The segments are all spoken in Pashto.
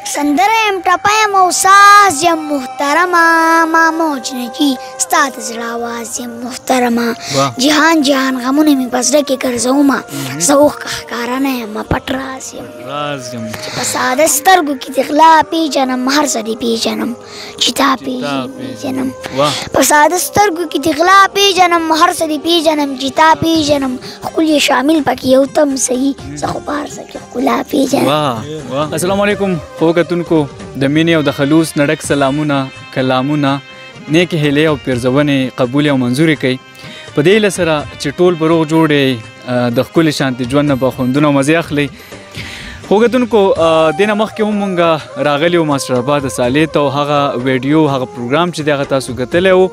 سندره یم ټپه یم او ساز یم محترمه ما موج نه کي ستا د زړه اواز یم محترمه جهان جهان غمونه مې په زړه کې ګرځومه زه اوښکه ښکاره نه یم پټ راز یم په ساده سترګو کې د غلا پېژنم هر څه دې پېژنم چې تا پېژنم په ساده سترګو کې د غلا پېژنم هر څه دې پېژنم چې تا پېژنم ښکل یې شامل پکې یو تم صحیح زه خو په هر څه کې ښکلا پېژنم. السلام علیکم کتونکو د مینې او د خلوص نډک سلامونه کلامونه نیکې هیلې او پیرزونې قبول او منظورې کوي په دې هیله سره چې ټول به روغ جوړ د ښکلي شانتي ژوند نه به خوندونه او مزې اخلئ. خو کتونکو دې نه مخکې هم مونږ راغلي وو ماسټر آباد صالح ته او هغه ویډیو هغه پروګرام چې دی هغه تاسو کتلی وو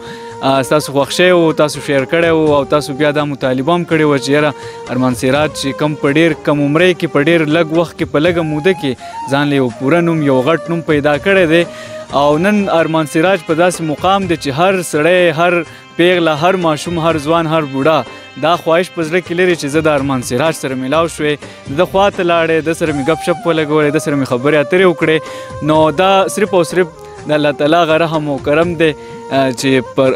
ستاسو خوښ شوی وو تاسو شیر کړی وو او تاسو بیا دا مطالبه هم کړې وه چې یاره ارمان سراج چې کم په ډېر کم عمرۍ کې په ډېر لږ وخت کې په لږه موده کې ځان له یو پوره نوم یو غټ نوم پیدا کړی دی او نن ارمان سراج په داسې مقام دی چې هر سړی هر پیغله هر ماشوم هر ځوان هر بوډا دا خواهش په زړه کې لري چې زه د ارمان سراج سره میلاو شوی د خوا ته لاړې د سره مې ګپ شپ ولګولې د سره مې خبرې اترې وکړې نو دا صرف او صرف د الله تعالی هغه رحم او کرم دی چې پر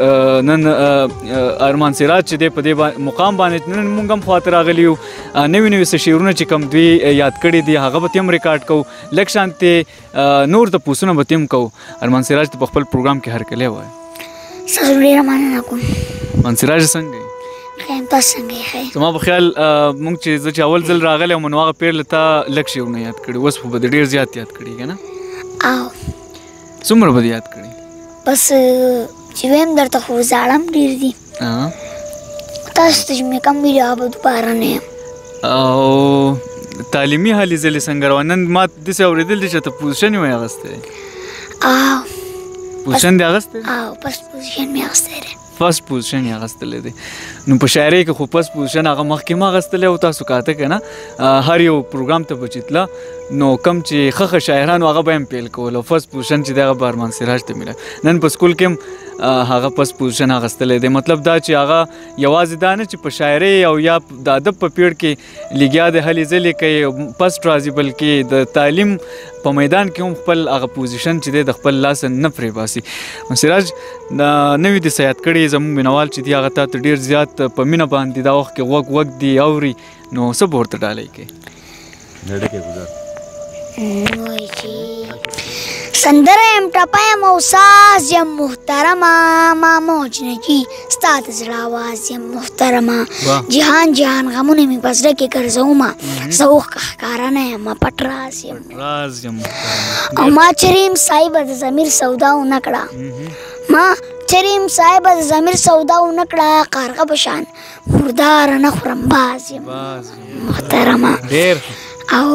نن ارمان سراج چې دی په دې مقام باندې نن موږ هم خواته راغلي یو نوي نوي څه شعرونه چې کوم دوی یاد کړي دي هغه به ترې هم ریکارډ کوو لږ شانتې نور تپوسونه به ترې هم کوو. ارمان سراج ته په خپل پروګرام کې هرکلی وایي. ستاسو ډېره مننه کوم. ارمان سراج څنګه یې؟ ښه یم تاسو څنګه یې ښه؟ زما په خیال موږ چې زه چې اول ځل راغلی وم نو هغه پیر له تا لږ شعرونه یاد کړي اوس خو به دې ډېر زیات یاد کړي که نه؟ او څومره به دې یاد کړي؟ بس چې ویم درته خو زاړه هم ډېر دي تاسو ته چې مې کم ویلي هغه به دوباره نه یم. او تعلیمي هلې ځلې څنګه روان نن ما داسې اورېدل دي چې ته پوزیشن یې وایې اخیستی پوزیشن دې اخیستی؟ او فسټ پوزیشن مې اخیستی دی. فسټ پوزیشن یې اخیستلی دی نو په شاعرۍ کې خو فسټ پوزیشن هغه مخکې هم اخیستلی او تاسو کاته که نه هر یو پروګرام ته به چې تله نو کم چې ښه ښه شاعران هغه به هم پیل کول او فسټ پوزیشن چې دی هغه به ارمان سراج ته میله نن په سکول کې هم هغه فسټ پوزیشن اخیستلی دی مطلب دا چې هغه یوازې دا نه چې په شاعرۍ او یا د ادب په پیړ کې لګیا د هلې ځلې کوي فسټ راځي بلکې د تعلیم په میدان کې هم خپل هغه پوزیشن چې دی د خپل لاسه نه پرې باسي. سراج نوي دې څه یاد کړي زموږ مینوال چې دي هغه تا ته ډېر زیات په مینه باندې دا وخت کې غوږ دي اوري نو څه به ورته ډالۍ کوې؟ سندره یم ټپه یم او ساز یم محترمه ما موج نه کي ستا د زړه اواز یم محترمه جهان جهان غمونه مې په زړه کې ګرځومه زه اوښکه ښکاره نه یم پټ راز یم او ما چریم صاحبه د ضمیر سودا ونه کړه ما چریم صاحبه د ضمیر سودا ونه کړه کارغه په شان مرداره نه خورم باز یم محترمه او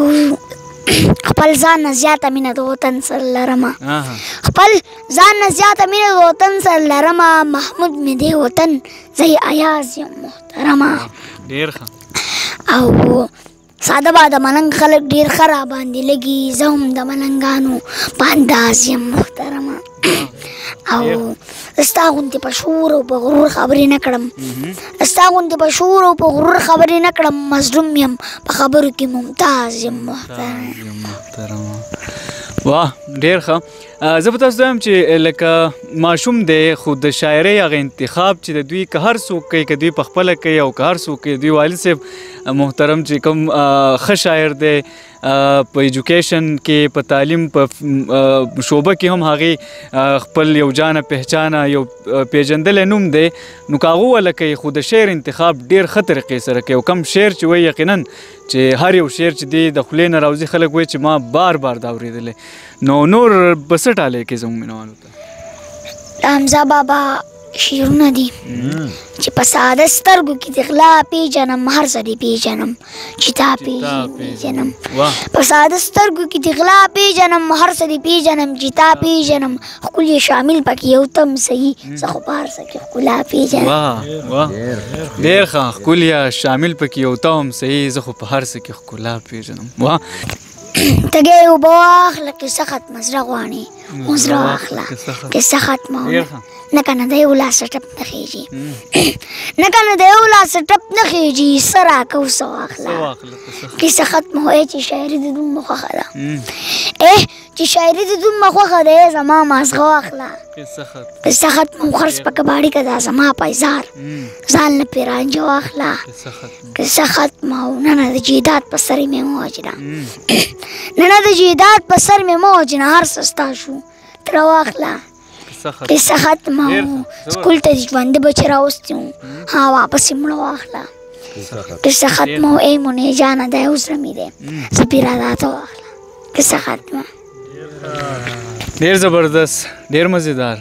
خپل ځان نه زیاته مینه د وطن سره لرمه خپل ځان نه زیاته مینه د وطن سره لرمه محمود مې دی وطن زه یې ایاز یم محترمه ډېر ښه او ساده باده ملنګ خلک ډېر ښه راباندې لګي زه هم د ملنګانو په انداز یم محترمه او ستا غوندې په شعور او په غرور خبرې نه کړم ستا غوندې په شعور او په غرور خبرې نه کړم مظلوم یم په خبرو کې ممتاز یم محترمه. واه ډېر ښه زه به تاسو ته وایم چې لکه ماشوم دی خو د شاعرۍ هغه انتخاب چې د دوی که هر څوک کوي که دوی پخپله کوي او که هر څوک کوي دوی والد صاحب محترم چې کوم ښه شاعر دی په ایجوکیشن کې په تعلیم په شعبه کې هم هغې خپل یو جانه پهچانه یو پیژندلی نوم دی نو که هغه وله کوي خو د شعر انتخاب ډېر ښه طریقې سره کوي او کم شعر چې وایي یقینا چې هر یو شعر چې دی د خولې نه راوځي خلک وایي چې ما بار بار دا اورېدلی نو نور به څه ډالۍ کوې زموږ مینوالو ته؟ د حمزه بابا شعرونه دي چې په ساده سترګو کې د غلا پېژنم هر څه دې پېژنم چې تا پېژنم په ساده سترګو کې د غلا پېژنم هر څه دې پېژنم چې تا پېژنم ښکل یې شامل پکې یو تم صحیح زه خو په هر څه کې ښکلا پېژنم. ډېر ښه ښکل یې شامل پکې یو تم صحیح زه خو په هر څه کې ښکلا پېژنم. تږی اوبه واخله کیسه ختمه زړه غواړي اوس زړه واخله کیسه ختمه نه کنه د یو لاسه ټپ نه خیږي نه کنه د یو لاسه ټپ نه خیږي څه راکه اوسه واخله کیسه ختمه وایي چې شاعري د دومره خوښه ده چې شاعري دې دومره خوښه دی زما مازغه واخله قصه ختمه خرڅ په کباړي که دا زما پیزار ځان له پې رانجه واخله قصه ختمه او ننه د جیدات په سر مې مه وجنه ننه د جیدات په سر مې مه وجنه هر څه ستا شو تره واخله قصه ختمه او سکول ته ژوندي بچي راوستي وو ها واپس یې مړه واخله قصه ختمه او ای مونې جانه دی اوس رمې دی زه پیراده ته واخله قصه ختمه ډېر زبردست ډېر مزیدار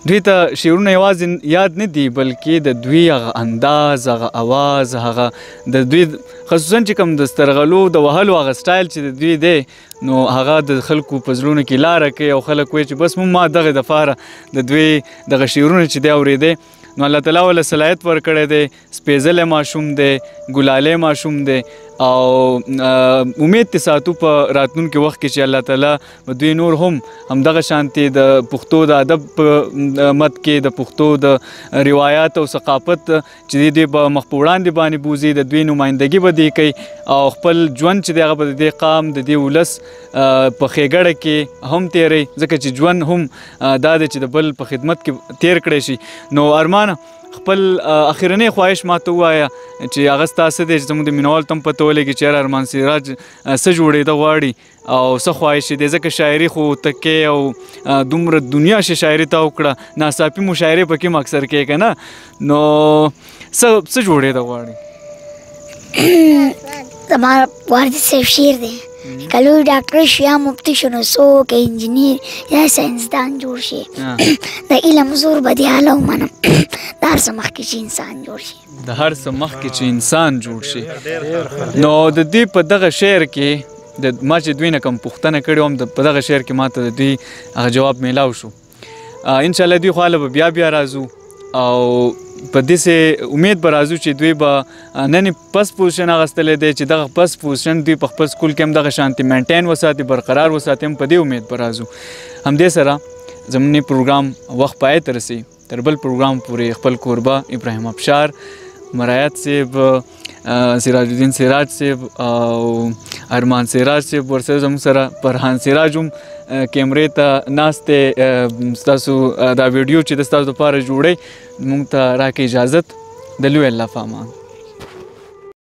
دوی ته شعرونه یوازې یاد نه دي بلکې د دوی هغه انداز هغه اواز هغه د دوی خصوصا چې کوم د سترغلو د وهلو هغه سټایل چې د دوی دی نو هغه د خلکو په زړونو کې لاره کوي او خلک وایي چې بس مونږ ما دغه دپاره د دوی دغه شعرونه چې دی اورېدی نو الله تعالی ورله صلاحیت ورکړی دی سپېڅلی ماشوم دی ګلالی ماشوم دی او امید تې ساتو په راتلونکي وخت کې چې الله تعالی به دوی نور هم همدغه شانتې د پښتو د ادب په مد کې د پښتو د روایات او ثقافت چې دوی به مخ په وړاندې باندې بوځي د دوی نمایندګي به دوی کوي او خپل ژوند چې دی هغه به د دې قام د دې ولس په ښېګړه کې هم تېروي ځکه چې ژوند هم دا دی چې د بل په خدمت کې تېر کړی شي نو ارمانه خپل اخرنی خواهش ما ته ووایه چې هغه ستا څه دی چې زموږ د مینوال ته هم پته ولګي چې یاره ارمان سراج څه جوړېده غواړي او څه خواهش دی ځکه شاعري خو تکې او دومره دنیا شي شاعري ته وکړه ناڅاپي مشاعرې پکې هم اکثر کې که نه نو څه جوړېده غواړي زما واردی صاحب شعر دی که لوی ډاکټر شي یا مفتي شو نو څوک انجینیر یا ساینسدان جوړ شي د علم زور به دې حاله ومنم د هر څه مخکې چې انسان جوړ شي د هر څه مخکې چې انسان جوړ شي نو د دې په دغه شعر کې ما چې دوی نه کوم پوښتنه کړې وم په دغه شعر کې ما ته د دوی هغه جواب میلاو شو انشاءالله دوی خواله به بیا راځو او په داسې امید به راځو چې دوی به نن پس پوزیشن اخیستلی دی چې دغه پس پوزیشن دوی په خپل سکول کې هم دغه شانتې مینټین وساتي برقرار وساتي هم په دې امید به راځو همدې سره زموږ پروګرام وخت پای ته رسي تر بل پروګرام پورې خپل کوربه ابراهیم افشار مرایت صاحب سراج الدین سراج صاحب او ارمان سراج صاحب ورسره زموږ سره فرحان سراج هم کیمرې ته ناست دی ستاسو دا ویډیو چې د ستاسو دپاره جوړی موږ ته راکړئ اجازت د لوی الله په امان